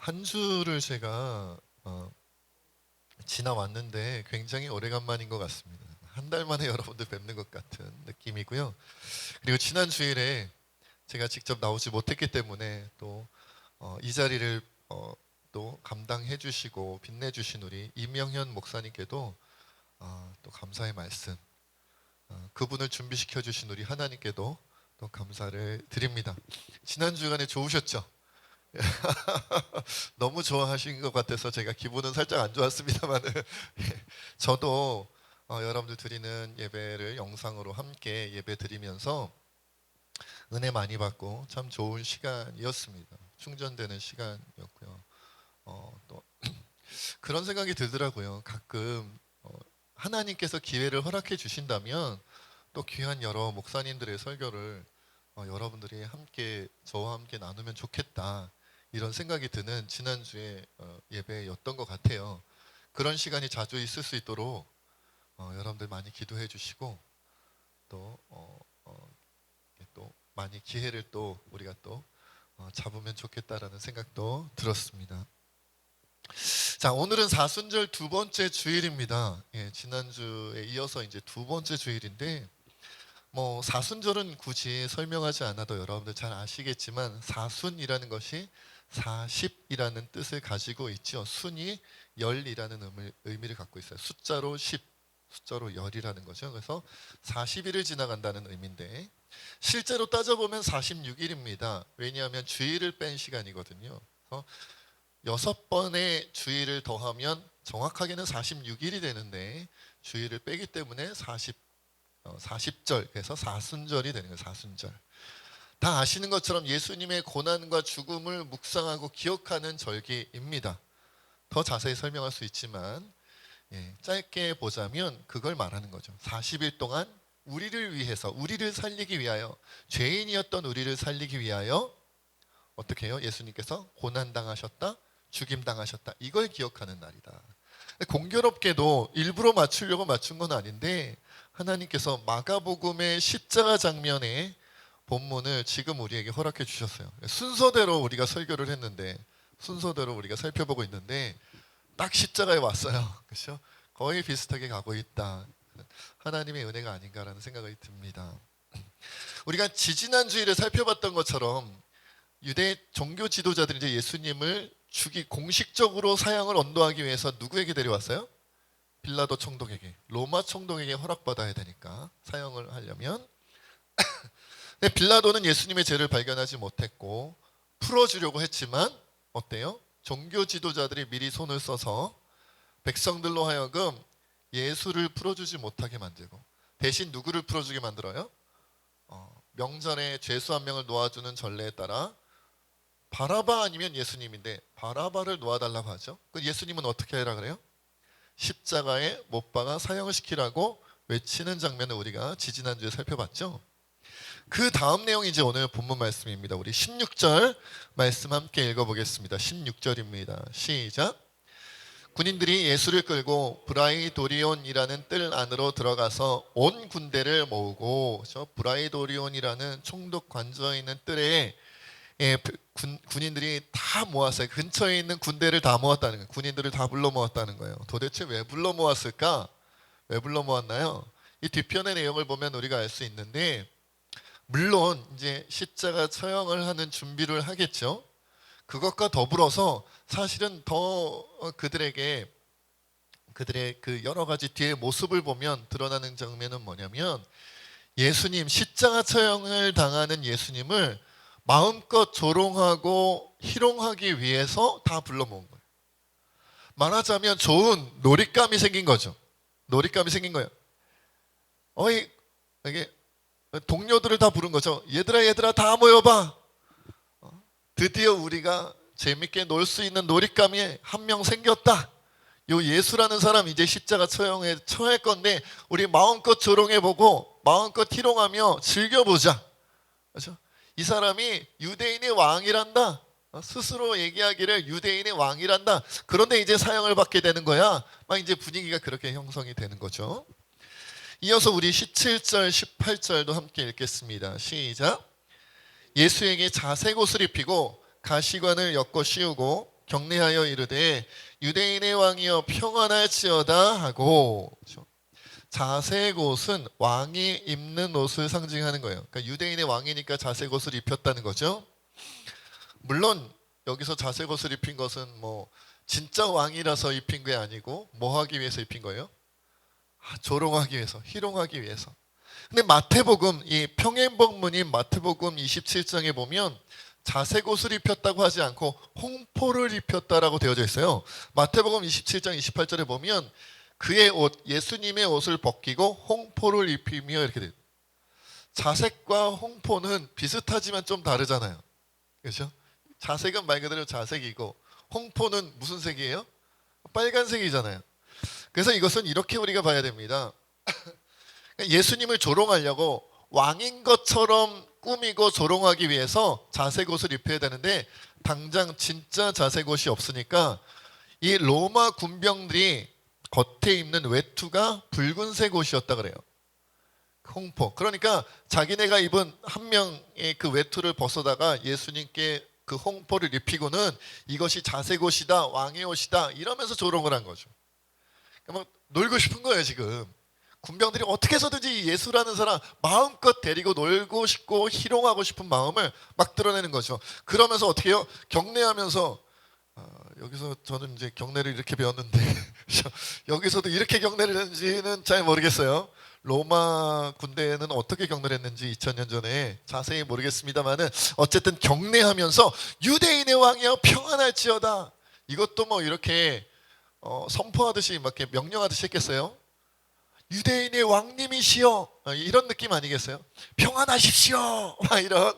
한 주를 제가 지나왔는데 굉장히 오래간만인 것 같습니다. 한 달 만에 여러분들 뵙는 것 같은 느낌이고요. 그리고 지난 주일에 제가 직접 나오지 못했기 때문에 또 이 자리를 또 감당해 주시고 빛내 주신 우리 임영현 목사님께도 또 감사의 말씀, 그분을 준비시켜 주신 우리 하나님께도 또 감사를 드립니다. 지난 주간에 좋으셨죠? 너무 좋아하신 것 같아서 제가 기분은 살짝 안 좋았습니다만 저도 여러분들 드리는 예배를 영상으로 함께 예배 드리면서 은혜 많이 받고 참 좋은 시간이었습니다. 충전되는 시간이었고요. 또 그런 생각이 들더라고요. 가끔 하나님께서 기회를 허락해 주신다면 또 귀한 여러 목사님들의 설교를 여러분들이 함께 저와 함께 나누면 좋겠다, 이런 생각이 드는 지난주에 예배였던 것 같아요. 그런 시간이 자주 있을 수 있도록 여러분들 많이 기도해 주시고 또, 또 많이 기회를 또 우리가 또 잡으면 좋겠다라는 생각도 들었습니다. 자, 오늘은 사순절 두 번째 주일입니다. 예, 지난주에 이어서 이제 두 번째 주일인데 뭐 사순절은 굳이 설명하지 않아도 여러분들 잘 아시겠지만 사순이라는 것이 40이라는 뜻을 가지고 있죠. 순이 열이라는 의미를 갖고 있어요. 숫자로 10, 숫자로 열이라는 거죠. 그래서 40일을 지나간다는 의미인데 실제로 따져보면 46일입니다. 왜냐하면 주일을 뺀 시간이거든요. 그래서 6번의 주일을 더하면 정확하게는 46일이 되는데 주일을 빼기 때문에 40절, 그래서 사순절이 되는 거예요. 사순절. 다 아시는 것처럼 예수님의 고난과 죽음을 묵상하고 기억하는 절기입니다. 더 자세히 설명할 수 있지만 짧게 보자면 그걸 말하는 거죠. 40일 동안 우리를 위해서, 우리를 살리기 위하여, 죄인이었던 우리를 살리기 위하여 어떻게 해요? 예수님께서 고난당하셨다, 죽임당하셨다, 이걸 기억하는 날이다. 공교롭게도 일부러 맞추려고 맞춘 건 아닌데 하나님께서 마가복음의 십자가 장면에 본문을 지금 우리에게 허락해 주셨어요. 순서대로 우리가 설교를 했는데, 순서대로 우리가 살펴보고 있는데 딱 십자가에 왔어요. 그렇죠? 거의 비슷하게 가고 있다. 하나님의 은혜가 아닌가라는 생각이 듭니다. 우리가 지지난 주일에 살펴봤던 것처럼 유대 종교 지도자들이 이제 예수님을 공식적으로 사형을 언도하기 위해서 누구에게 데려왔어요? 빌라도 총독에게, 로마 총독에게 허락받아야 되니까 사형을 하려면. 근데 빌라도는 예수님의 죄를 발견하지 못했고 풀어주려고 했지만 어때요? 종교 지도자들이 미리 손을 써서 백성들로 하여금 예수를 풀어주지 못하게 만들고 대신 누구를 풀어주게 만들어요? 명절에 죄수 한 명을 놓아주는 전례에 따라 바라바 아니면 예수님인데 바라바를 놓아달라고 하죠. 그 예수님은 어떻게 하라 그래요? 십자가에 못 박아 사형을 시키라고 외치는 장면을 우리가 지지난주에 살펴봤죠. 그 다음 내용이 이제 오늘 본문 말씀입니다. 우리 16절 말씀 함께 읽어보겠습니다. 16절입니다. 시작. 군인들이 예수를 끌고 브라이도리온이라는 뜰 안으로 들어가서 온 군대를 모으고, 브라이도리온이라는 총독 관저에 있는 뜰에 군인들이 다 모았어요. 근처에 있는 군대를 다 모았다는 거예요. 군인들을 다 불러 모았다는 거예요. 도대체 왜 불러 모았을까? 왜 불러 모았나요? 이 뒤편의 내용을 보면 우리가 알 수 있는데, 물론 이제 십자가 처형을 하는 준비를 하겠죠. 그것과 더불어서 사실은 더 그들의 그 여러 가지 뒤의 모습을 보면 드러나는 장면은 뭐냐면, 예수님, 십자가 처형을 당하는 예수님을 마음껏 조롱하고 희롱하기 위해서 다 불러 모은 거예요. 말하자면 좋은 놀잇감이 생긴 거죠. 놀잇감이 생긴 거예요. 이게 동료들을 다 부른 거죠. 얘들아 다 모여봐. 드디어 우리가 재밌게 놀 수 있는 놀잇감이 한 명 생겼다. 요 예수라는 사람 이제 십자가 처형에 처할 건데 우리 마음껏 조롱해보고 마음껏 희롱하며 즐겨보자. 그렇죠? 이 사람이 유대인의 왕이란다. 스스로 얘기하기를 유대인의 왕이란다. 그런데 이제 사형을 받게 되는 거야. 막 이제 분위기가 그렇게 형성이 되는 거죠. 이어서 우리 17절, 18절도 함께 읽겠습니다. 시작. 예수에게 자색 옷을 입히고 가시관을 엮어 씌우고 경례하여 이르되 유대인의 왕이여 평안할지어다 하고, 그렇죠? 자색 옷은 왕이 입는 옷을 상징하는 거예요. 그러니까 유대인의 왕이니까 자색 옷을 입혔다는 거죠. 물론 여기서 자색 옷을 입힌 것은 뭐 진짜 왕이라서 입힌 게 아니고 뭐 하기 위해서 입힌 거예요? 조롱하기 위해서, 희롱하기 위해서. 근데 마태복음, 이 평행본문인 마태복음 27장에 보면 자색 옷을 입혔다고 하지 않고 홍포를 입혔다라고 되어져 있어요. 마태복음 27장 28절에 보면 그의 옷, 예수님의 옷을 벗기고 홍포를 입히며 이렇게 돼요. 자색과 홍포는 비슷하지만 좀 다르잖아요. 그렇죠? 자색은 말 그대로 자색이고 홍포는 무슨 색이에요? 빨간색이잖아요. 그래서 이것은 이렇게 우리가 봐야 됩니다. 예수님을 조롱하려고 왕인 것처럼 꾸미고 조롱하기 위해서 자색 옷을 입혀야 되는데 당장 진짜 자색 옷이 없으니까 이 로마 군병들이 겉에 입는 외투가 붉은색 옷이었다 그래요. 홍포. 그러니까 자기네가 입은 한 명의 그 외투를 벗어다가 예수님께 그 홍포를 입히고는 이것이 자색 옷이다, 왕의 옷이다 이러면서 조롱을 한 거죠. 그러니까 막 놀고 싶은 거예요 지금. 군병들이 어떻게 해서든지 예수라는 사람 마음껏 데리고 놀고 싶고 희롱하고 싶은 마음을 막 드러내는 거죠. 그러면서 어떻게 해요? 경례하면서 여기서 저는 이제 경례를 이렇게 배웠는데 여기서도 이렇게 경례를 했는지는 잘 모르겠어요. 로마 군대는 어떻게 경례를 했는지 2000년 전에 자세히 모르겠습니다만은 어쨌든 경례하면서 유대인의 왕이여 평안할지어다. 이것도 뭐 이렇게 선포하듯이 막 이렇게 명령하듯이 했겠어요? 유대인의 왕님이시여 이런 느낌 아니겠어요? 평안하십시오 막 이런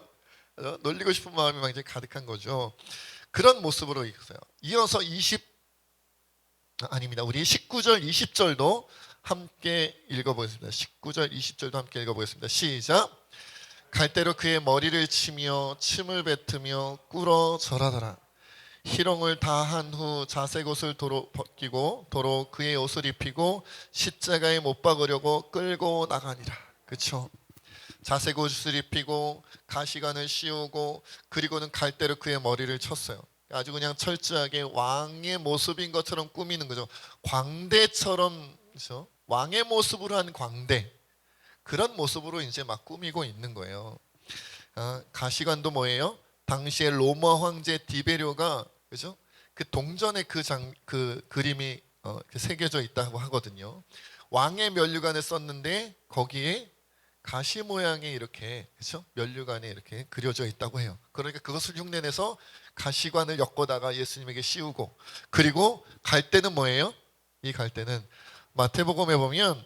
놀리고 싶은 마음이 막 이제 가득한 거죠. 그런 모습으로 있어요. 이어서 아닙니다. 우리 19절 20절도 함께 읽어보겠습니다. 19절 20절도 함께 읽어보겠습니다. 시작. 갈대로 그의 머리를 치며 침을 뱉으며 꿇어 절하더라. 희롱을 다 한 후 자색 옷을 도로 벗기고 도로 그의 옷을 입히고 십자가에 못 박으려고 끌고 나가니라. 그렇죠? 자색 옷을 입히고 가시관을 씌우고 그리고는 갈대로 그의 머리를 쳤어요. 아주 그냥 철저하게 왕의 모습인 것처럼 꾸미는 거죠. 광대처럼, 그렇죠? 왕의 모습으로 한 광대, 그런 모습으로 이제 막 꾸미고 있는 거예요. 가시관도 뭐예요? 당시에 로마 황제 디베료가, 그죠? 그 동전에 그 그림이 새겨져 있다고 하거든요. 왕의 면류관을 썼는데 거기에 가시 모양의 이렇게, 그렇죠? 면류관에 이렇게 그려져 있다고 해요. 그러니까 그것을 흉내내서 가시관을 엮어다가 예수님에게 씌우고, 그리고 갈대는 뭐예요? 이 갈대는 마태복음에 보면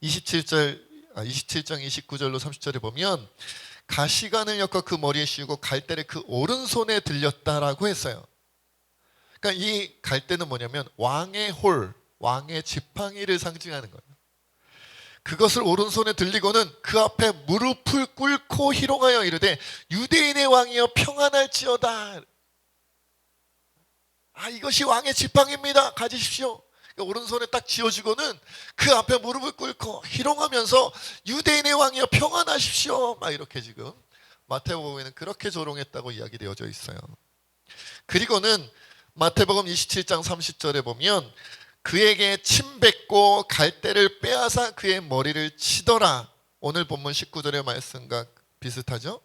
27장 29절로 30절에 보면 가시관을 엮어 그 머리에 씌우고 갈대를 그 오른손에 들렸다라고 했어요. 그러니까 이 갈대는 뭐냐면 왕의 홀, 왕의 지팡이를 상징하는 거예요. 그것을 오른손에 들리고는 그 앞에 무릎을 꿇고 희롱하여 이르되 유대인의 왕이여 평안할지어다. 이것이 왕의 지팡이입니다. 가지십시오. 오른손에 딱 쥐어주고는 그 앞에 무릎을 꿇고 희롱하면서 유대인의 왕이여 평안하십시오. 막 이렇게 지금 마태복음에는 그렇게 조롱했다고 이야기되어져 있어요. 그리고는 마태복음 27장 30절에 보면 그에게 침 뱉고 갈대를 빼앗아 그의 머리를 치더라. 오늘 본문 19절의 말씀과 비슷하죠?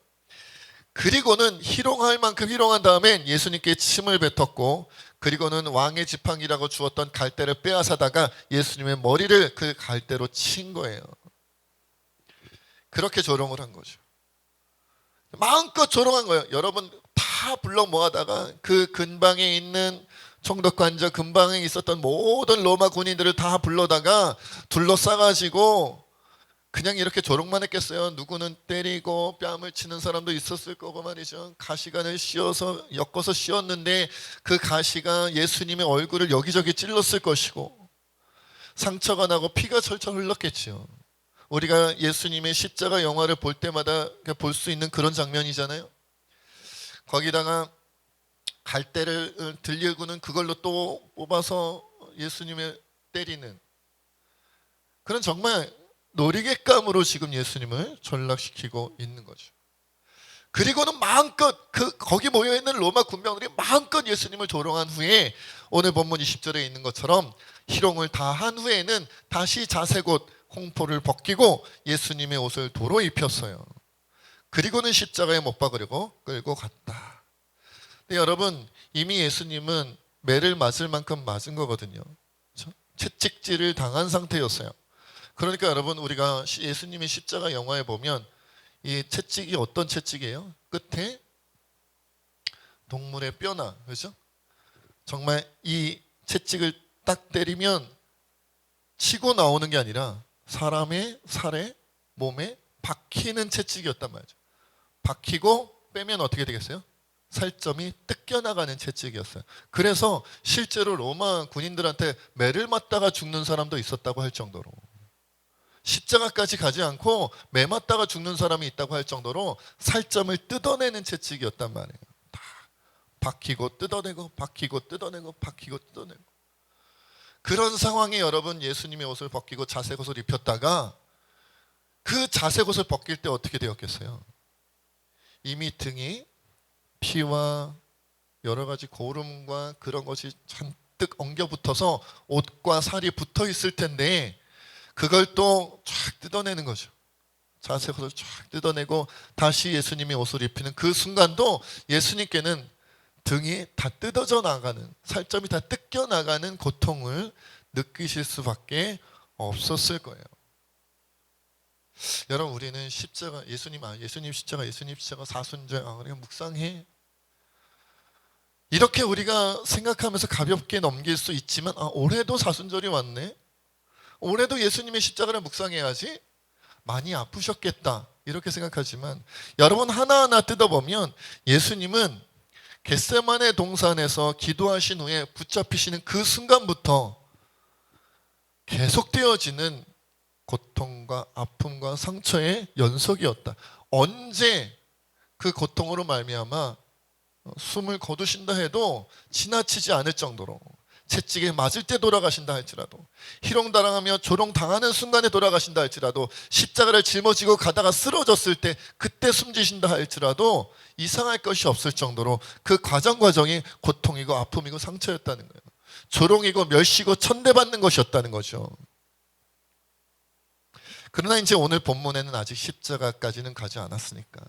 그리고는 희롱할 만큼 희롱한 다음에 예수님께 침을 뱉었고, 그리고는 왕의 지팡이라고 주었던 갈대를 빼앗아다가 예수님의 머리를 그 갈대로 친 거예요. 그렇게 조롱을 한 거죠. 마음껏 조롱한 거예요. 여러분 다 불러 모아다가 그 근방에 있는 총독관저 근방에 있었던 모든 로마 군인들을 다 불러다가 둘러싸가지고 그냥 이렇게 조롱만 했겠어요? 누구는 때리고 뺨을 치는 사람도 있었을 거고 말이죠. 가시관을 엮어서 씌웠는데 그 가시가 예수님의 얼굴을 여기저기 찔렀을 것이고 상처가 나고 피가 철철 흘렀겠죠. 우리가 예수님의 십자가 영화를 볼 때마다 볼 수 있는 그런 장면이잖아요. 거기다가 갈대를 들리고는 그걸로 또 뽑아서 예수님을 때리는 그런 정말 놀이객감으로 지금 예수님을 전락시키고 있는 거죠. 그리고는 마음껏 거기 모여있는 로마 군병들이 마음껏 예수님을 조롱한 후에 오늘 본문 20절에 있는 것처럼 희롱을 다 한 후에는 다시 자색옷 홍포를 벗기고 예수님의 옷을 도로 입혔어요. 그리고는 십자가에 못 박으려고 끌고 갔다. 근데 여러분, 이미 예수님은 매를 맞을 만큼 맞은 거거든요. 그렇죠? 채찍질을 당한 상태였어요. 그러니까 여러분, 우리가 예수님의 십자가 영화에 보면 이 채찍이 어떤 채찍이에요? 끝에 동물의 뼈나, 그렇죠? 정말 이 채찍을 딱 때리면 치고 나오는 게 아니라 사람의 살에, 몸에 박히는 채찍이었단 말이죠. 박히고 빼면 어떻게 되겠어요? 살점이 뜯겨나가는 채찍이었어요. 그래서 실제로 로마 군인들한테 매를 맞다가 죽는 사람도 있었다고 할 정도로, 십자가까지 가지 않고 매 맞다가 죽는 사람이 있다고 할 정도로 살점을 뜯어내는 채찍이었단 말이에요. 다 박히고 뜯어내고 박히고 뜯어내고 박히고 뜯어내고. 그런 상황에 여러분, 예수님의 옷을 벗기고 자색옷을 입혔다가 그 자색옷을 벗길 때 어떻게 되었겠어요? 이미 등이 피와 여러 가지 고름과 그런 것이 잔뜩 엉겨 붙어서 옷과 살이 붙어 있을 텐데 그걸 또 쫙 뜯어내는 거죠. 자색옷을 쫙 뜯어내고 다시 예수님의 옷을 입히는 그 순간도 예수님께는 등이 다 뜯어져 나가는, 살점이 다 뜯겨 나가는 고통을 느끼실 수밖에 없었을 거예요. 여러분, 우리는 십자가, 예수님 십자가 사순절, 그냥 묵상해. 이렇게 우리가 생각하면서 가볍게 넘길 수 있지만, 올해도 사순절이 왔네. 올해도 예수님의 십자가를 묵상해야지. 많이 아프셨겠다, 이렇게 생각하지만 여러분, 하나하나 뜯어보면 예수님은 겟세마네 동산에서 기도하신 후에 붙잡히시는 그 순간부터 계속되어지는 고통과 아픔과 상처의 연속이었다. 언제 그 고통으로 말미암아 숨을 거두신다 해도 지나치지 않을 정도로, 채찍에 맞을 때 돌아가신다 할지라도, 희롱당하며 조롱당하는 순간에 돌아가신다 할지라도, 십자가를 짊어지고 가다가 쓰러졌을 때 그때 숨지신다 할지라도 이상할 것이 없을 정도로 그 과정이 고통이고 아픔이고 상처였다는 거예요. 조롱이고 멸시고 천대받는 것이었다는 거죠. 그러나 이제 오늘 본문에는 아직 십자가까지는 가지 않았으니까,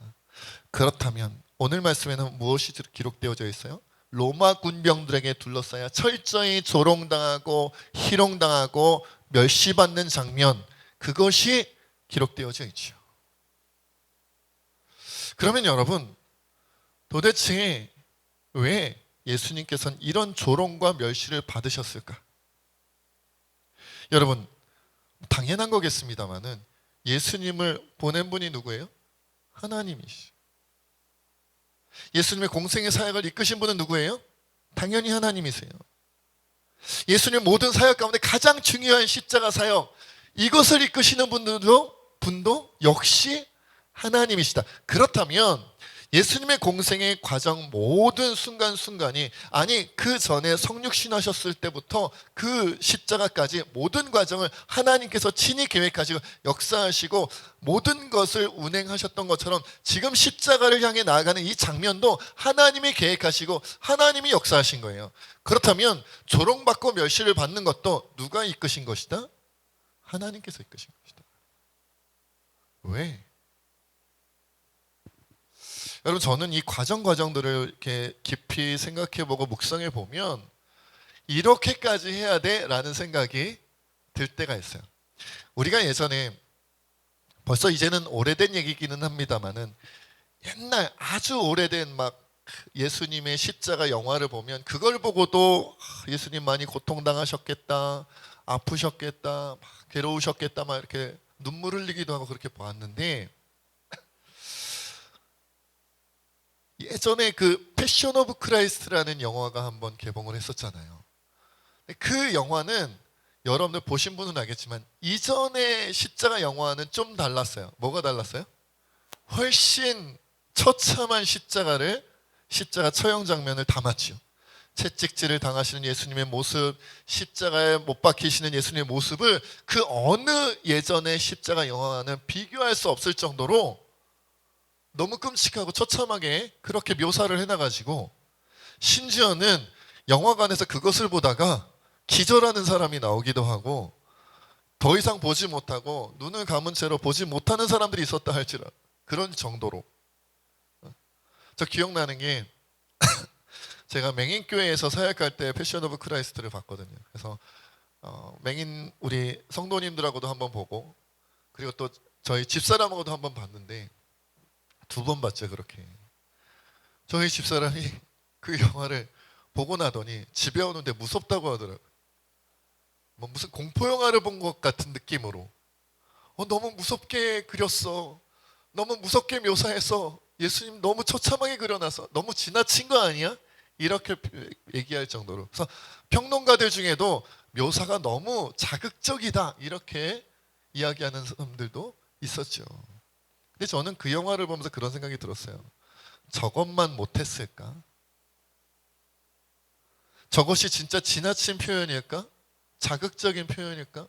그렇다면 오늘 말씀에는 무엇이 기록되어져 있어요? 로마 군병들에게 둘러싸여 철저히 조롱당하고 희롱당하고 멸시받는 장면, 그것이 기록되어져 있죠. 그러면 여러분, 도대체 왜 예수님께서는 이런 조롱과 멸시를 받으셨을까? 여러분, 당연한 거겠습니다만은 예수님을 보낸 분이 누구예요? 하나님이시죠. 예수님의 공생의 사역을 이끄신 분은 누구예요? 당연히 하나님이세요. 예수님 모든 사역 가운데 가장 중요한 십자가 사역, 이것을 이끄시는 분도 역시 하나님이시다. 그렇다면 예수님의 공생의 과정 모든 순간순간이, 아니 그 전에 성육신하셨을 때부터 그 십자가까지 모든 과정을 하나님께서 친히 계획하시고 역사하시고 모든 것을 운행하셨던 것처럼 지금 십자가를 향해 나아가는 이 장면도 하나님이 계획하시고 하나님이 역사하신 거예요. 그렇다면 조롱받고 멸시를 받는 것도 누가 이끄신 것이다? 하나님께서 이끄신 것이다. 왜? 여러분, 저는 이 과정들을 이렇게 깊이 생각해보고 묵상해 보면 이렇게까지 해야 돼? 라는 생각이 들 때가 있어요. 우리가 예전에, 벌써 이제는 오래된 얘기기는 합니다만은, 옛날 아주 오래된 막 예수님의 십자가 영화를 보면 그걸 보고도 예수님 많이 고통당하셨겠다, 아프셨겠다, 막 괴로우셨겠다, 막 이렇게 눈물 흘리기도 하고 그렇게 보았는데, 예전에 그 패션 오브 크라이스트라는 영화가 한번 개봉을 했었잖아요. 그 영화는 여러분들 보신 분은 알겠지만 이전의 십자가 영화는 좀 달랐어요. 뭐가 달랐어요? 훨씬 처참한 십자가 처형 장면을 담았죠. 채찍질을 당하시는 예수님의 모습, 십자가에 못 박히시는 예수님의 모습을 그 어느 예전의 십자가 영화와는 비교할 수 없을 정도로 너무 끔찍하고 처참하게 그렇게 묘사를 해놔가지고 심지어는 영화관에서 그것을 보다가 기절하는 사람이 나오기도 하고 더 이상 보지 못하고 눈을 감은 채로 보지 못하는 사람들이 있었다 할지라 그런 정도로. 저 기억나는 게 제가 맹인교회에서 사역할 때 패션 오브 크라이스트를 봤거든요. 그래서 맹인 우리 성도님들하고도 한번 보고 그리고 또 저희 집사람하고도 한번 봤는데 2번 봤죠. 그렇게 저희 집사람이 그 영화를 보고 나더니 집에 오는데 무섭다고 하더라고요. 뭐 무슨 공포 영화를 본 것 같은 느낌으로 너무 무섭게 그렸어, 너무 무섭게 묘사해서 예수님 너무 처참하게 그려놔서 너무 지나친 거 아니야? 이렇게 얘기할 정도로. 그래서 평론가들 중에도 묘사가 너무 자극적이다 이렇게 이야기하는 사람들도 있었죠. 근데 저는 그 영화를 보면서 그런 생각이 들었어요. 저것만 못했을까? 저것이 진짜 지나친 표현일까? 자극적인 표현일까?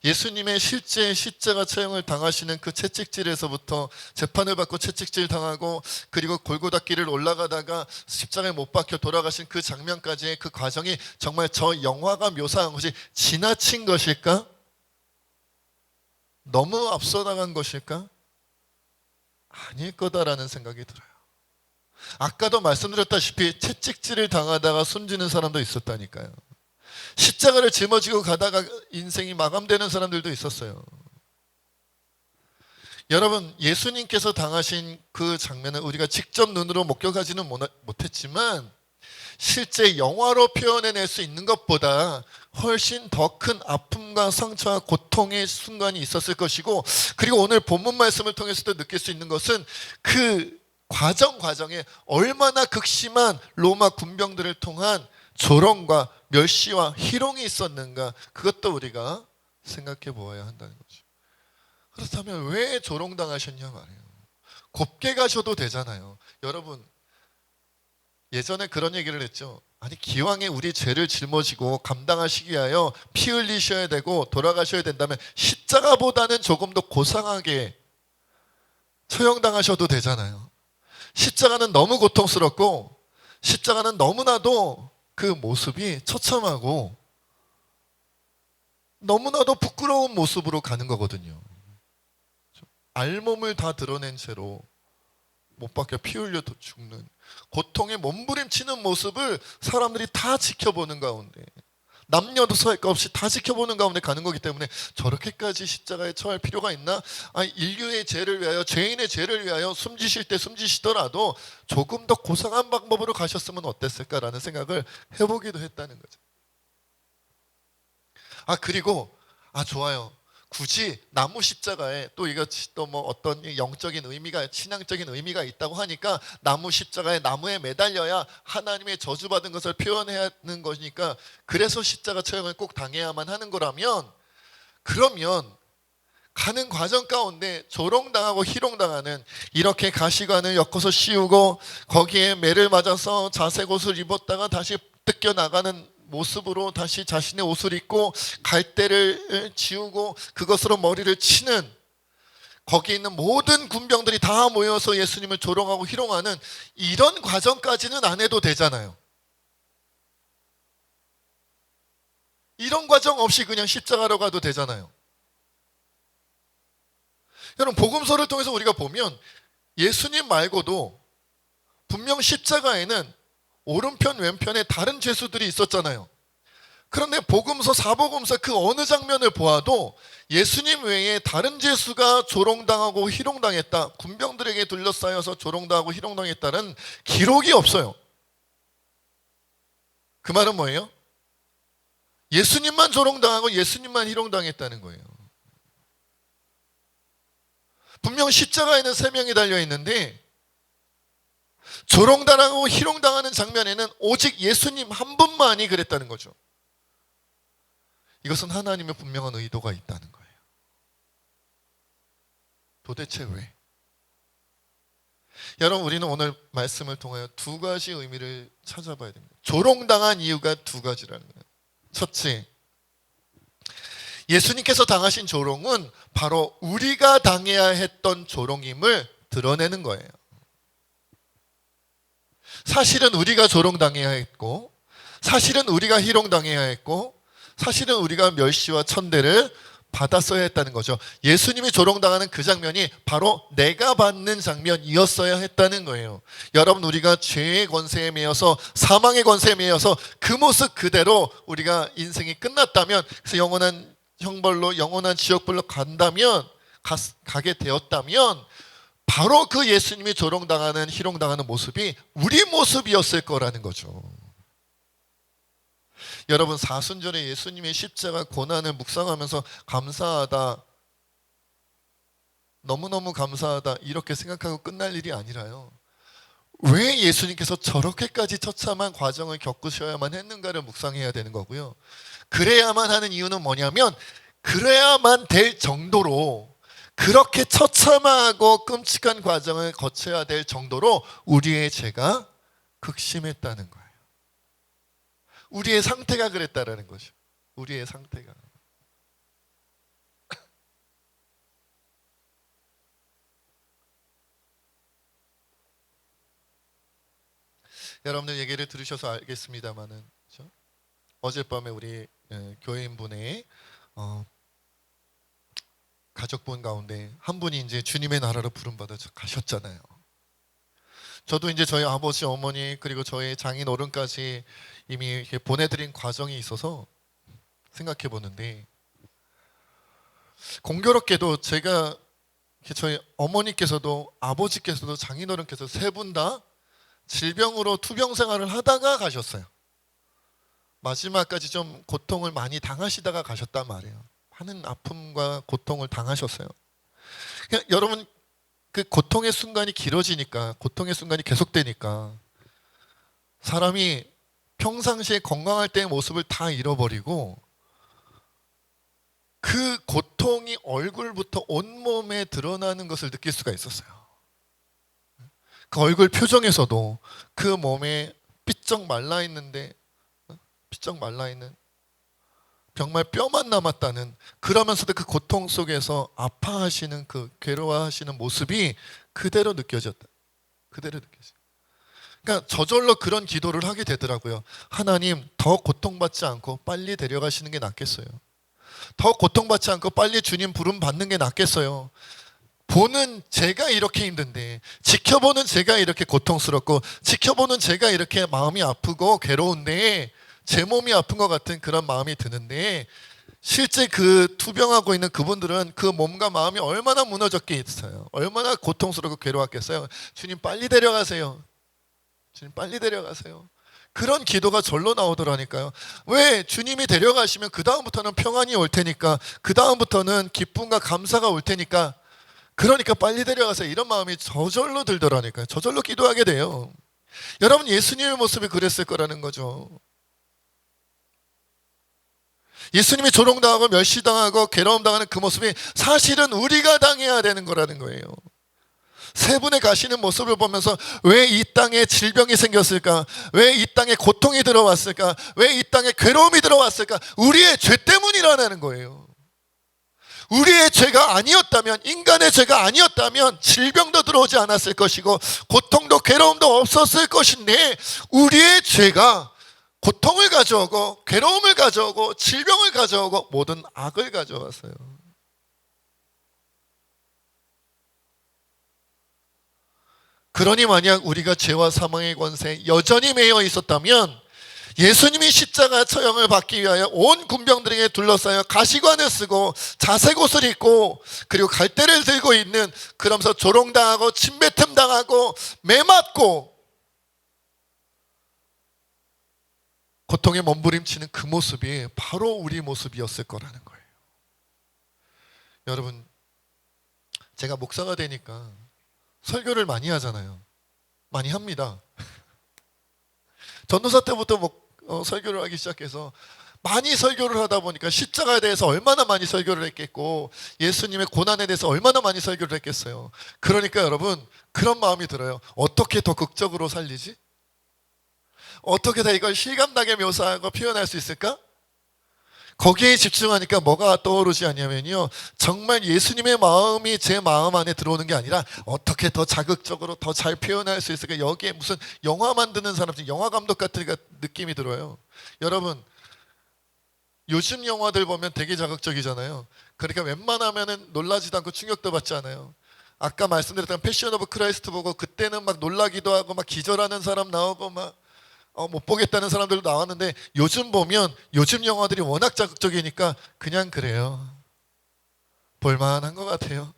예수님의 실제 십자가 처형을 당하시는 그 채찍질에서부터 재판을 받고 채찍질 당하고 그리고 골고다 길을 올라가다가 십자가에 못 박혀 돌아가신 그 장면까지의 그 과정이 정말 저 영화가 묘사한 것이 지나친 것일까? 너무 앞서 나간 것일까? 아닐 거다라는 생각이 들어요. 아까도 말씀드렸다시피 채찍질을 당하다가 숨지는 사람도 있었다니까요. 십자가를 짊어지고 가다가 인생이 마감되는 사람들도 있었어요. 여러분, 예수님께서 당하신 그 장면을 우리가 직접 눈으로 목격하지는 못했지만 실제 영화로 표현해낼 수 있는 것보다 훨씬 더 큰 아픔과 상처와 고통의 순간이 있었을 것이고, 그리고 오늘 본문 말씀을 통해서도 느낄 수 있는 것은 그 과정에 얼마나 극심한 로마 군병들을 통한 조롱과 멸시와 희롱이 있었는가, 그것도 우리가 생각해 보아야 한다는 거죠. 그렇다면 왜 조롱당하셨냐 말이에요. 곱게 가셔도 되잖아요. 여러분, 예전에 그런 얘기를 했죠. 아니, 기왕에 우리 죄를 짊어지고 감당하시기 위하여 피 흘리셔야 되고 돌아가셔야 된다면 십자가보다는 조금 더 고상하게 처형당하셔도 되잖아요. 십자가는 너무 고통스럽고 십자가는 너무나도 그 모습이 처참하고 너무나도 부끄러운 모습으로 가는 거거든요. 알몸을 다 드러낸 채로 못 박혀 피 흘려 죽는 고통에 몸부림치는 모습을 사람들이 다 지켜보는 가운데, 남녀도 할 것 없이 다 지켜보는 가운데 가는 거기 때문에 저렇게까지 십자가에 처할 필요가 있나? 인류의 죄를 위하여, 죄인의 죄를 위하여 숨지실 때 숨지시더라도 조금 더 고상한 방법으로 가셨으면 어땠을까라는 생각을 해보기도 했다는 거죠. 그리고 좋아요. 굳이 나무 십자가에 또 이것이 또 뭐 어떤 영적인 의미가, 신앙적인 의미가 있다고 하니까 나무 십자가에 나무에 매달려야 하나님의 저주받은 것을 표현해야 하는 거니까 그래서 십자가 처형을 꼭 당해야만 하는 거라면, 그러면 가는 과정 가운데 조롱당하고 희롱당하는, 이렇게 가시관을 엮어서 씌우고 거기에 매를 맞아서 자색 옷을 입었다가 다시 뜯겨 나가는 모습으로 다시 자신의 옷을 입고 갈대를 지우고 그것으로 머리를 치는, 거기에 있는 모든 군병들이 다 모여서 예수님을 조롱하고 희롱하는 이런 과정까지는 안 해도 되잖아요. 이런 과정 없이 그냥 십자가로 가도 되잖아요. 여러분, 복음서를 통해서 우리가 보면 예수님 말고도 분명 십자가에는 오른편 왼편에 다른 죄수들이 있었잖아요. 그런데 복음서, 사복음서 그 어느 장면을 보아도 예수님 외에 다른 죄수가 조롱당하고 희롱당했다, 군병들에게 둘러싸여서 조롱당하고 희롱당했다는 기록이 없어요. 그 말은 뭐예요? 예수님만 조롱당하고 예수님만 희롱당했다는 거예요. 분명 십자가에는 3명이 달려있는데 조롱당하고 희롱당하는 장면에는 오직 예수님 한 분만이 그랬다는 거죠. 이것은 하나님의 분명한 의도가 있다는 거예요. 도대체 왜? 여러분, 우리는 오늘 말씀을 통하여 2가지 의미를 찾아봐야 됩니다. 조롱당한 이유가 2가지라는 거예요. 첫째, 예수님께서 당하신 조롱은 바로 우리가 당해야 했던 조롱임을 드러내는 거예요. 사실은 우리가 조롱당해야 했고, 사실은 우리가 희롱당해야 했고, 사실은 우리가 멸시와 천대를 받았어야 했다는 거죠. 예수님이 조롱당하는 그 장면이 바로 내가 받는 장면이었어야 했다는 거예요. 여러분, 우리가 죄의 권세에 매여서, 사망의 권세에 매여서 그 모습 그대로 우리가 인생이 끝났다면, 그래서 영원한 형벌로, 영원한 지옥불로 가게 되었다면, 바로 그 예수님이 조롱당하는, 희롱당하는 모습이 우리 모습이었을 거라는 거죠. 여러분, 사순절에 예수님의 십자가 고난을 묵상하면서 감사하다, 너무너무 감사하다 이렇게 생각하고 끝날 일이 아니라요, 왜 예수님께서 저렇게까지 처참한 과정을 겪으셔야만 했는가를 묵상해야 되는 거고요. 그래야만 하는 이유는 뭐냐면, 그래야만 될 정도로, 그렇게 처참하고 끔찍한 과정을 거쳐야 될 정도로 우리의 죄가 극심했다는 거예요. 우리의 상태가 그랬다라는 거죠. 우리의 상태가. 여러분들 얘기를 들으셔서 알겠습니다만은, 그렇죠? 어젯밤에 우리 교회인분의 가족분 가운데 한 분이 이제 주님의 나라로 부름받아 가셨잖아요. 저도 이제 저희 아버지, 어머니, 그리고 저희 장인 어른까지 이미 이렇게 보내드린 과정이 있어서 생각해 보는데, 공교롭게도 제가 저희 어머니께서도 아버지께서도 장인 어른께서 세 분 다 질병으로 투병 생활을 하다가 가셨어요. 마지막까지 좀 고통을 많이 당하시다가 가셨단 말이에요. 많은 아픔과 고통을 당하셨어요. 그러니까 여러분, 그 고통의 순간이 길어지니까, 고통의 순간이 계속되니까 사람이 평상시에 건강할 때의 모습을 다 잃어버리고 그 고통이 얼굴부터 온몸에 드러나는 것을 느낄 수가 있었어요. 그 얼굴 표정에서도 그 몸에 삐쩍 말라있는데, 삐쩍 말라있는, 정말 뼈만 남았다는, 그러면서도 그 고통 속에서 아파하시는, 그 괴로워하시는 모습이 그대로 느껴졌다. 그대로 느껴져요. 그러니까 저절로 그런 기도를 하게 되더라고요. 하나님, 더 고통받지 않고 빨리 데려가시는 게 낫겠어요. 더 고통받지 않고 빨리 주님 부름 받는 게 낫겠어요. 보는 제가 이렇게 힘든데, 지켜보는 제가 이렇게 고통스럽고, 지켜보는 제가 이렇게 마음이 아프고 괴로운데, 제 몸이 아픈 것 같은 그런 마음이 드는데, 실제 그 투병하고 있는 그분들은 그 몸과 마음이 얼마나 무너졌겠어요. 얼마나 고통스럽고 괴로웠겠어요. 주님 빨리 데려가세요. 주님 빨리 데려가세요. 그런 기도가 절로 나오더라니까요. 왜? 주님이 데려가시면 그 다음부터는 평안이 올 테니까, 그 다음부터는 기쁨과 감사가 올 테니까, 그러니까 빨리 데려가세요. 이런 마음이 저절로 들더라니까요. 저절로 기도하게 돼요. 여러분, 예수님의 모습이 그랬을 거라는 거죠. 예수님이 조롱당하고 멸시당하고 괴로움당하는 그 모습이 사실은 우리가 당해야 되는 거라는 거예요. 세 분의 가시는 모습을 보면서 왜 이 땅에 질병이 생겼을까? 왜 이 땅에 고통이 들어왔을까? 왜 이 땅에 괴로움이 들어왔을까? 우리의 죄 때문이라는 거예요. 우리의 죄가 아니었다면, 인간의 죄가 아니었다면 질병도 들어오지 않았을 것이고 고통도 괴로움도 없었을 것인데, 우리의 죄가 고통을 가져오고 괴로움을 가져오고 질병을 가져오고 모든 악을 가져왔어요. 그러니 만약 우리가 죄와 사망의 권세에 여전히 매여 있었다면, 예수님이 십자가 처형을 받기 위하여 온 군병들에게 둘러싸여 가시관을 쓰고 자색옷을 입고 그리고 갈대를 들고 있는, 그러면서 조롱당하고 침뱉음 당하고 매맞고 고통에 몸부림치는 그 모습이 바로 우리 모습이었을 거라는 거예요. 여러분, 제가 목사가 되니까 설교를 많이 하잖아요. 많이 합니다. 전도사 때부터 설교를 하기 시작해서 많이 설교를 하다 보니까 십자가에 대해서 얼마나 많이 설교를 했겠고, 예수님의 고난에 대해서 얼마나 많이 설교를 했겠어요. 그러니까 여러분, 그런 마음이 들어요. 어떻게 더 극적으로 살리지? 어떻게 다 이걸 실감나게 묘사하고 표현할 수 있을까? 거기에 집중하니까 뭐가 떠오르지 않냐면요, 정말 예수님의 마음이 제 마음 안에 들어오는 게 아니라 어떻게 더 자극적으로 더 잘 표현할 수 있을까. 여기에 무슨 영화 만드는 사람, 영화 감독 같은 느낌이 들어요. 여러분, 요즘 영화들 보면 되게 자극적이잖아요. 그러니까 웬만하면은 놀라지도 않고 충격도 받지 않아요. 아까 말씀드렸던 패션 오브 크라이스트 보고 그때는 막 놀라기도 하고 막 기절하는 사람 나오고 막 못 보겠다는 사람들도 나왔는데, 요즘 보면 요즘 영화들이 워낙 자극적이니까 그냥 그래요. 볼만한 것 같아요.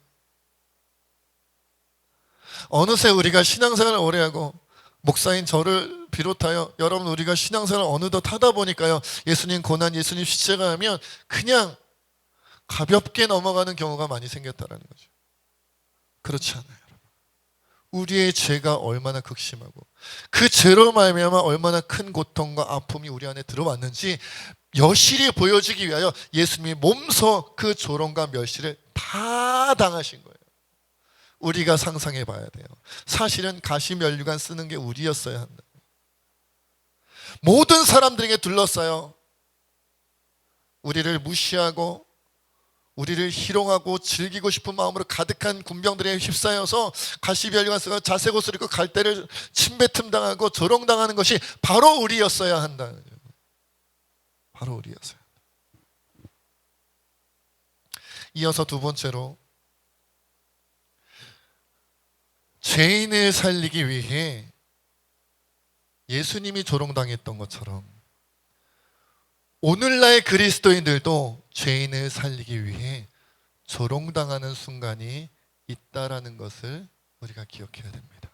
어느새 우리가 신앙생활을 오래 하고 목사인 저를 비롯하여 여러분, 우리가 신앙생활을 어느덧 하다 보니까요, 예수님 고난, 예수님 십자가 하면 그냥 가볍게 넘어가는 경우가 많이 생겼다는 거죠. 그렇지 않아요. 우리의 죄가 얼마나 극심하고 그 죄로 말미암아 얼마나 큰 고통과 아픔이 우리 안에 들어왔는지 여실히 보여주기 위하여 예수님이 몸소 그 조롱과 멸시를 다 당하신 거예요. 우리가 상상해 봐야 돼요. 사실은 가시면류관 쓰는 게 우리였어야 한다. 모든 사람들에게 둘러싸여 우리를 무시하고 우리를 희롱하고 즐기고 싶은 마음으로 가득한 군병들에 휩싸여서 가시면류관 쓰고 자색 옷을 입고 갈대를 침뱉음 당하고 조롱당하는 것이 바로 우리였어야 한다. 바로 우리였어요. 이어서 두 번째로, 죄인을 살리기 위해 예수님이 조롱당했던 것처럼 오늘날 그리스도인들도 죄인을 살리기 위해 조롱당하는 순간이 있다라는 것을 우리가 기억해야 됩니다.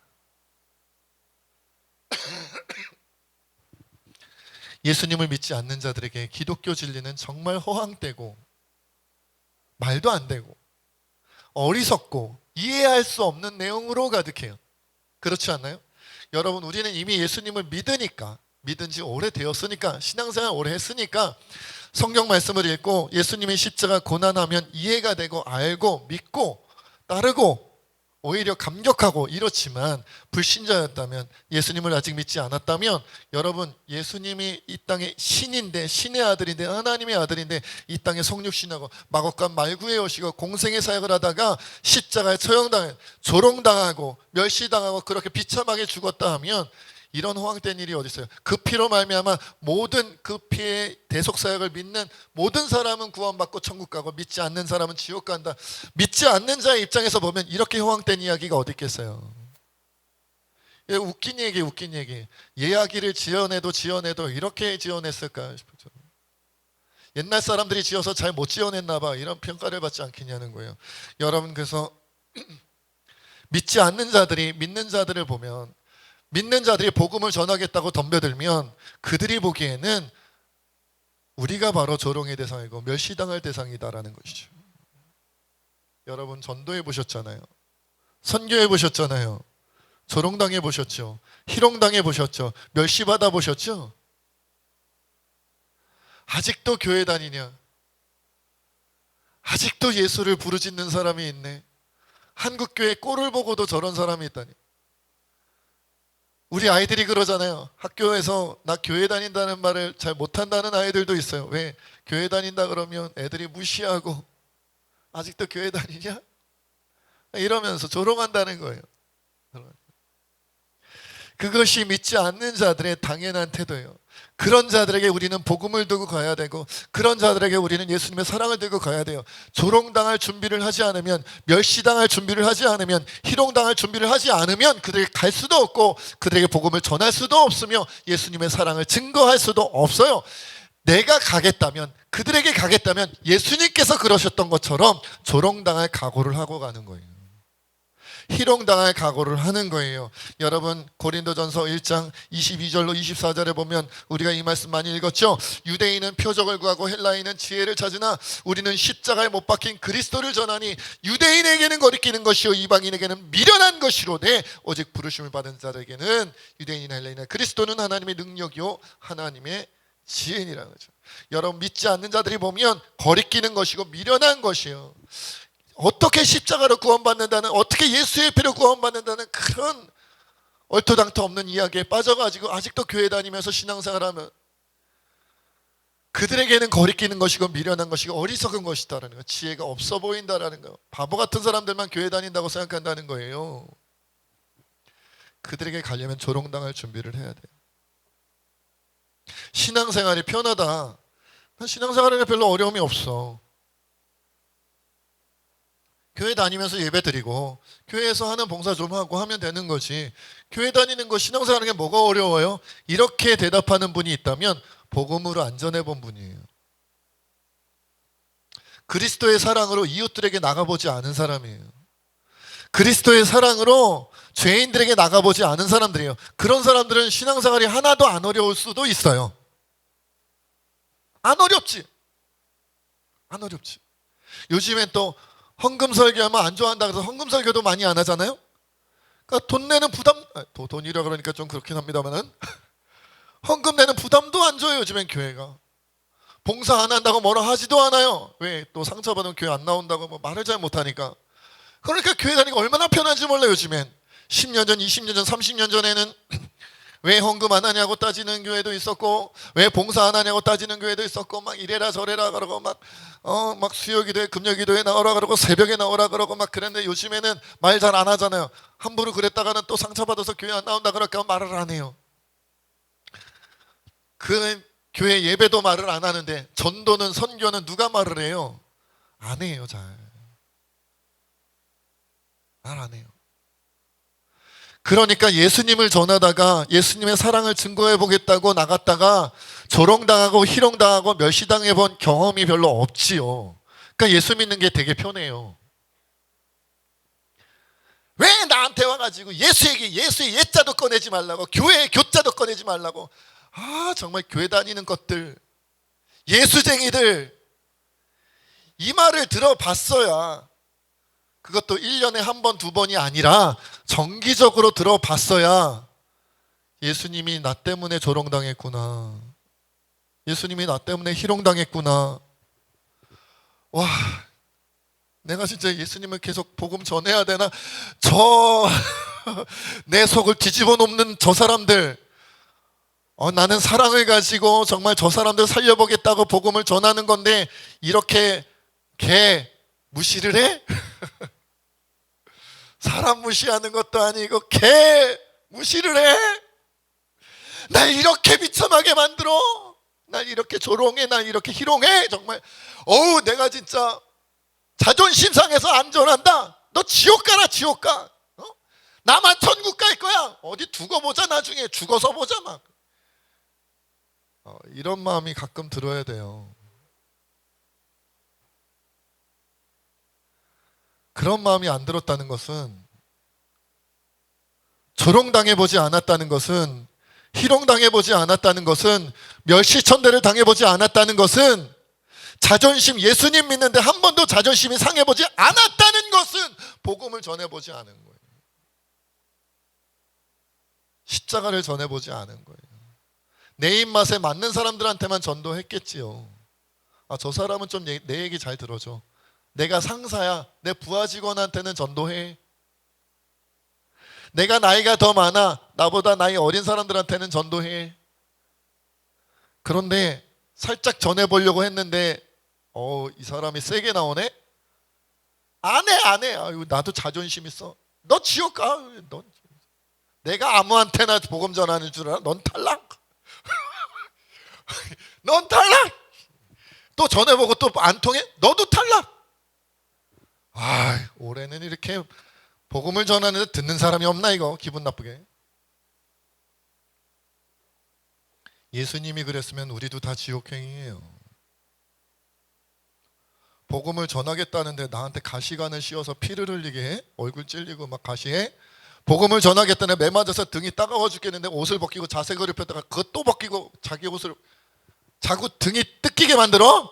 예수님을 믿지 않는 자들에게 기독교 진리는 정말 허황되고 말도 안 되고 어리석고 이해할 수 없는 내용으로 가득해요. 그렇지 않나요? 여러분, 우리는 이미 예수님을 믿으니까, 믿은 지 오래되었으니까, 신앙생활 오래 했으니까 성경 말씀을 읽고 예수님의 십자가 고난하면 이해가 되고 알고 믿고 따르고 오히려 감격하고 이렇지만, 불신자였다면, 예수님을 아직 믿지 않았다면, 여러분, 예수님이 이 땅의 신인데, 신의 아들인데, 하나님의 아들인데 이 땅에 성육신하고 마곡간 말구에 오시고 공생의 사역을 하다가 십자가에 처형당해 조롱당하고 멸시당하고 그렇게 비참하게 죽었다 하면 이런 허황된 일이 어디 있어요? 그 피로 말미암아 모든 그 피의 대속 사역을 믿는 모든 사람은 구원받고 천국 가고 믿지 않는 사람은 지옥 간다. 믿지 않는 자의 입장에서 보면 이렇게 허황된 이야기가 어디 있겠어요? 웃긴 얘기. 이야기를 지어내도 이렇게 지어냈을까 싶죠. 옛날 사람들이 지어서 잘 못 지어냈나 봐, 이런 평가를 받지 않겠냐는 거예요. 여러분, 그래서 믿지 않는 자들이 믿는 자들을 보면, 믿는 자들이 복음을 전하겠다고 덤벼들면 그들이 보기에는 우리가 바로 조롱의 대상이고 멸시당할 대상이다라는 것이죠. 여러분, 전도해 보셨잖아요. 선교해 보셨잖아요. 조롱당해 보셨죠. 희롱당해 보셨죠. 멸시받아 보셨죠. 아직도 교회 다니냐? 아직도 예수를 부르짖는 사람이 있네. 한국교회 꼴을 보고도 저런 사람이 있다니. 우리 아이들이 그러잖아요. 학교에서 나 교회 다닌다는 말을 잘 못한다는 아이들도 있어요. 왜? 교회 다닌다 그러면 애들이 무시하고 아직도 교회 다니냐? 이러면서 조롱한다는 거예요. 그것이 믿지 않는 자들의 당연한 태도예요. 그런 자들에게 우리는 복음을 들고 가야 되고, 그런 자들에게 우리는 예수님의 사랑을 들고 가야 돼요. 조롱당할 준비를 하지 않으면, 멸시당할 준비를 하지 않으면, 희롱당할 준비를 하지 않으면 그들에게 갈 수도 없고 그들에게 복음을 전할 수도 없으며 예수님의 사랑을 증거할 수도 없어요. 내가 가겠다면, 그들에게 가겠다면 예수님께서 그러셨던 것처럼 조롱당할 각오를 하고 가는 거예요. 희롱당할 각오를 하는 거예요. 여러분, 고린도전서 1장 22절로 24절에 보면 우리가 이 말씀 많이 읽었죠. 유대인은 표적을 구하고 헬라인은 지혜를 찾으나 우리는 십자가에 못 박힌 그리스도를 전하니 유대인에게는 거리끼는 것이요 이방인에게는 미련한 것이로되 오직 부르심을 받은 자들에게는 유대인이나 헬라인이나 그리스도는 하나님의 능력이요 하나님의 지혜니라는 거죠. 여러분, 믿지 않는 자들이 보면 거리끼는 것이고 미련한 것이에요. 어떻게 십자가로 구원받는다는, 어떻게 예수의 피로 구원받는다는 그런 얼토당토 없는 이야기에 빠져가지고 아직도 교회 다니면서 신앙생활하면 그들에게는 거리끼는 것이고 미련한 것이고 어리석은 것이다라는 거, 지혜가 없어 보인다라는 거, 바보 같은 사람들만 교회 다닌다고 생각한다는 거예요. 그들에게 가려면 조롱당할 준비를 해야 돼요. 신앙생활이 편하다. 난 신앙생활에는 별로 어려움이 없어. 교회 다니면서 예배 드리고 교회에서 하는 봉사 좀 하고 하면 되는 거지. 교회 다니는 거 신앙생활하는 게 뭐가 어려워요? 이렇게 대답하는 분이 있다면 복음으로 안전해 본 분이에요. 그리스도의 사랑으로 이웃들에게 나가보지 않은 사람이에요. 그리스도의 사랑으로 죄인들에게 나가보지 않은 사람들이에요. 그런 사람들은 신앙생활이 하나도 안 어려울 수도 있어요. 안 어렵지. 안 어렵지. 요즘엔 또 헌금 설교하면 안 좋아한다 그래서 헌금 설교도 많이 안 하잖아요. 그러니까 돈 내는 부담, 돈이라 그러니까 좀 그렇긴 합니다만은 헌금 내는 부담도 안 줘요. 요즘엔 교회가. 봉사 안 한다고 뭐라 하지도 않아요. 왜? 또 상처받으면 교회 안 나온다고 뭐 말을 잘 못하니까. 그러니까 교회 다니기가 얼마나 편한지 몰라요. 요즘엔 10년 전, 20년 전, 30년 전에는 왜 헌금 안 하냐고 따지는 교회도 있었고, 왜 봉사 안 하냐고 따지는 교회도 있었고, 막 이래라 저래라 그러고 막 수요기도회, 금요기도회 나오라 그러고 새벽에 나오라 그러고 막 그랬는데 요즘에는 말 잘 안 하잖아요. 함부로 그랬다가는 또 상처받아서 교회 안 나온다 그럴까 말을 안 해요. 그 교회 예배도 말을 안 하는데 전도는 선교는 누가 말을 해요? 안 해요. 잘. 말 안 해요. 그러니까 예수님을 전하다가 예수님의 사랑을 증거해 보겠다고 나갔다가 조롱당하고 희롱당하고 멸시당해 본 경험이 별로 없지요. 그러니까 예수 믿는 게 되게 편해요. 왜 나한테 와가지고 예수의 예자도 꺼내지 말라고, 교회의 교자도 꺼내지 말라고. 정말 교회 다니는 것들, 예수쟁이들, 이 말을 들어봤어야, 그것도 1년에 한 번, 두 번이 아니라 정기적으로 들어봤어야 예수님이 나 때문에 조롱당했구나, 예수님이 나 때문에 희롱당했구나. 와, 내가 진짜 예수님을 계속 복음 전해야 되나? 내 속을 뒤집어 놓는 저 사람들, 나는 사랑을 가지고 정말 저 사람들 살려보겠다고 복음을 전하는 건데 이렇게 개 무시를 해? 사람 무시하는 것도 아니고 개 무시를 해? 날 이렇게 비참하게 만들어? 날 이렇게 조롱해? 날 이렇게 희롱해? 정말 내가 진짜 자존심 상해서 안 전한다. 너 지옥 가라, 지옥 가. 나만 천국 갈 거야. 어디 두고 보자, 나중에 죽어서 보자 막. 이런 마음이 가끔 들어야 돼요. 그런 마음이 안 들었다는 것은, 조롱당해보지 않았다는 것은, 희롱당해보지 않았다는 것은, 멸시천대를 당해보지 않았다는 것은, 자존심, 예수님 믿는데 한 번도 자존심이 상해보지 않았다는 것은 복음을 전해보지 않은 거예요. 십자가를 전해보지 않은 거예요. 내 입맛에 맞는 사람들한테만 전도했겠지요. 저 사람은 좀 내 얘기 잘 들어줘. 내가 상사야, 내 부하 직원한테는 전도해. 내가 나이가 더 많아, 나보다 나이 어린 사람들한테는 전도해. 그런데 살짝 전해보려고 했는데 이 사람이 세게 나오네? 안 해. 나도 자존심 있어. 너 지옥 가. 내가 아무한테나 복음 전하는 줄 알아? 넌 탈락. 넌 탈락. 또 전해보고 또 안 통해? 너도 탈락. 올해는 이렇게 복음을 전하는데 듣는 사람이 없나 이거? 기분 나쁘게. 예수님이 그랬으면 우리도 다 지옥행이에요. 복음을 전하겠다는데 나한테 가시관을 씌워서 피를 흘리게 해? 얼굴 찔리고 막 가시해? 복음을 전하겠다는데 매 맞아서 등이 따가워 죽겠는데 옷을 벗기고 자색을 입혔다가 그것도 벗기고 자기 옷을 자꾸 등이 뜯기게 만들어?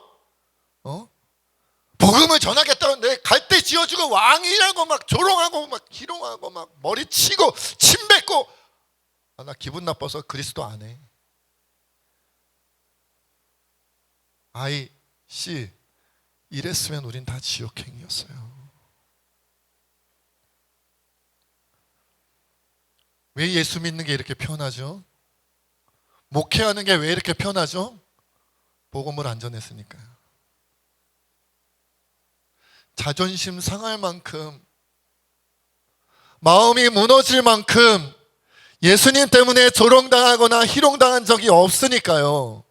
복음을 전하겠다는데 갈대 지어주고 왕이라고 막 조롱하고 막 희롱하고 막 머리 치고 침 뱉고. 나 기분 나빠서 그리스도 안 해. 씨, 이랬으면 우린 다 지옥행이었어요. 왜 예수 믿는 게 이렇게 편하죠? 목회하는 게 왜 이렇게 편하죠? 복음을 안 전했으니까요. 자존심 상할 만큼, 마음이 무너질 만큼 예수님 때문에 조롱당하거나 희롱당한 적이 없으니까요.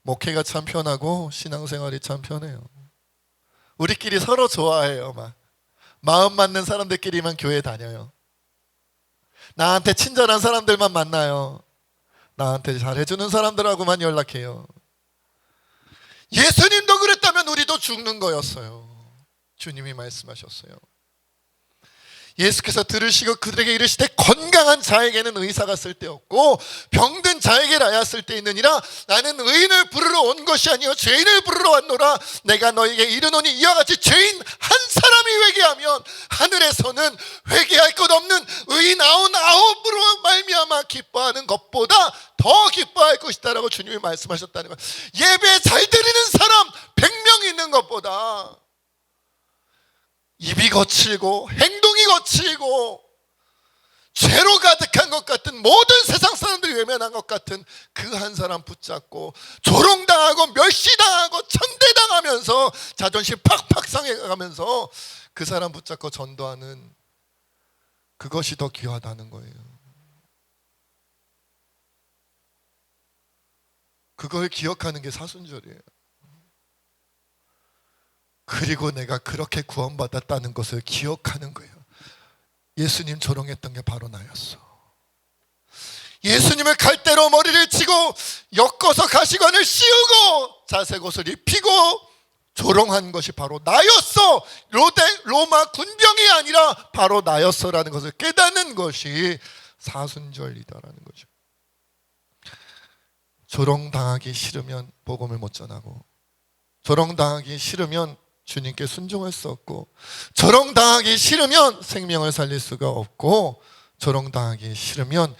목회가 참 편하고 신앙생활이 참 편해요. 우리끼리 서로 좋아해요. 마음 맞는 사람들끼리만 교회 다녀요. 나한테 친절한 사람들만 만나요. 나한테 잘해주는 사람들하고만 연락해요. 예수님도 그랬다면 우리도 죽는 거였어요. 주님이 말씀하셨어요. 예수께서 들으시고 그들에게 이르시되 건강한 자에게는 의사가 쓸데없고 병든 자에게 나야 쓸데있느니라. 나는 의인을 부르러 온 것이 아니요 죄인을 부르러 왔노라. 내가 너에게 이르노니 이와 같이 죄인 한 사람이 회개하면 하늘에서는 회개할 것 없는 의인 99으로 말미암아 기뻐하는 것보다 더 기뻐할 것이다 라고 주님이 말씀하셨다는 거예요. 예배 잘 드리는 사람 100명 있는 것보다 입이 거칠고 행동이 거칠고 죄로 가득한 것 같은, 모든 세상 사람들이 외면한 것 같은 그 한 사람 붙잡고 조롱당하고 멸시당하고 천대당하면서 자존심 팍팍 상해가면서 그 사람 붙잡고 전도하는 그것이 더 귀하다는 거예요. 그걸 기억하는 게 사순절이에요. 그리고 내가 그렇게 구원받았다는 것을 기억하는 거예요. 예수님 조롱했던 게 바로 나였어. 예수님을 갈대로 머리를 치고 엮어서 가시관을 씌우고 자색 옷을 입히고 조롱한 것이 바로 나였어. 로마 군병이 아니라 바로 나였어라는 것을 깨닫는 것이 사순절이다라는 거죠. 조롱당하기 싫으면 복음을 못 전하고, 조롱당하기 싫으면 주님께 순종할 수 없고, 조롱당하기 싫으면 생명을 살릴 수가 없고, 조롱당하기 싫으면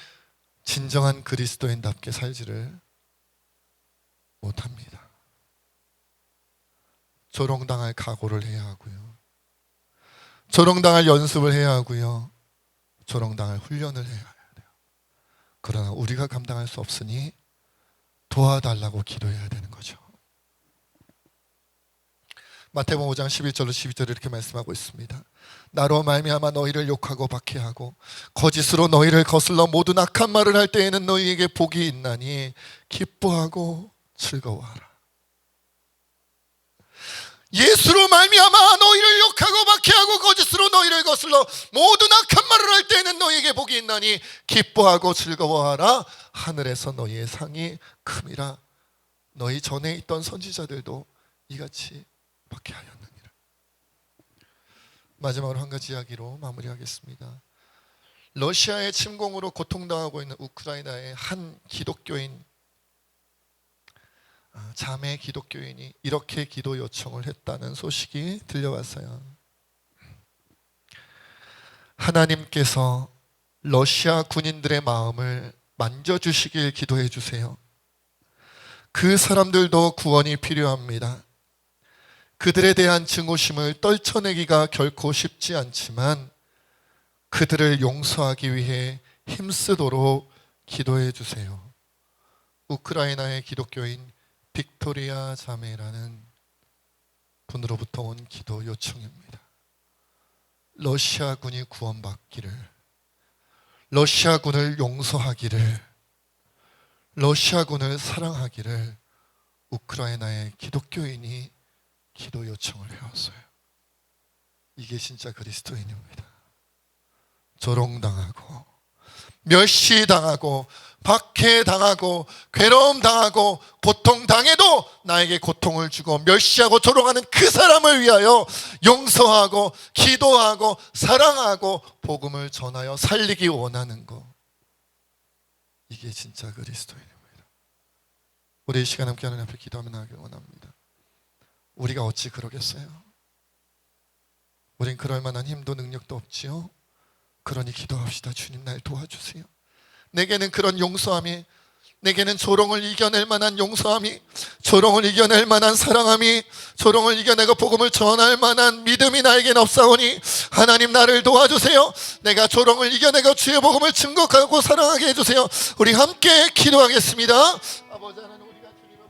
진정한 그리스도인답게 살지를 못합니다. 조롱당할 각오를 해야 하고요, 조롱당할 연습을 해야 하고요, 조롱당할 훈련을 해야 돼요. 그러나 우리가 감당할 수 없으니 도와달라고 기도해야 되는 거죠. 마태복음 5장 11절로 12절에 이렇게 말씀하고 있습니다. 나로 말미암아 너희를 욕하고 박해하고 거짓으로 너희를 거슬러 모든 악한 말을 할 때에는 너희에게 복이 있나니 기뻐하고 즐거워하라. 예수로 말미암아 너희를 욕하고 박해하고 거짓으로 너희를 거슬러 모든 악한 말을 할 때에는 너희에게 복이 있나니 기뻐하고 즐거워하라. 하늘에서 너희의 상이 큼이라. 너희 전에 있던 선지자들도 이같이 박해하였느니라. 마지막으로 한 가지 이야기로 마무리하겠습니다. 러시아의 침공으로 고통당하고 있는 우크라이나의 한 기독교인, 자매 기독교인이 이렇게 기도 요청을 했다는 소식이 들려왔어요. 하나님께서 러시아 군인들의 마음을 만져주시길 기도해 주세요. 그 사람들도 구원이 필요합니다. 그들에 대한 증오심을 떨쳐내기가 결코 쉽지 않지만 그들을 용서하기 위해 힘쓰도록 기도해 주세요. 우크라이나의 기독교인 빅토리아 자매라는 분으로부터 온 기도 요청입니다. 러시아군이 구원받기를, 러시아군을 용서하기를, 러시아군을 사랑하기를 우크라이나의 기독교인이 기도 요청을 해왔어요. 이게 진짜 그리스도인입니다. 조롱당하고 멸시당하고 박해당하고 괴로움당하고 고통당해도 나에게 고통을 주고 멸시하고 조롱하는 그 사람을 위하여 용서하고 기도하고 사랑하고 복음을 전하여 살리기 원하는 것, 이게 진짜 그리스도인입니다. 우리 이 시간 함께 하나님 앞에 기도하며 나가길 원합니다. 우리가 어찌 그러겠어요? 우린 그럴 만한 힘도 능력도 없지요. 그러니 기도합시다. 주님, 날 도와주세요. 내게는 그런 용서함이, 내게는 조롱을 이겨낼 만한 용서함이, 조롱을 이겨낼 만한 사랑함이, 조롱을 이겨내고 복음을 전할 만한 믿음이 나에게는 없사오니 하나님 나를 도와주세요. 내가 조롱을 이겨내고 주의 복음을 증거하고 사랑하게 해주세요. 우리 함께 기도하겠습니다. 아버지 하나님, 우리가 주님을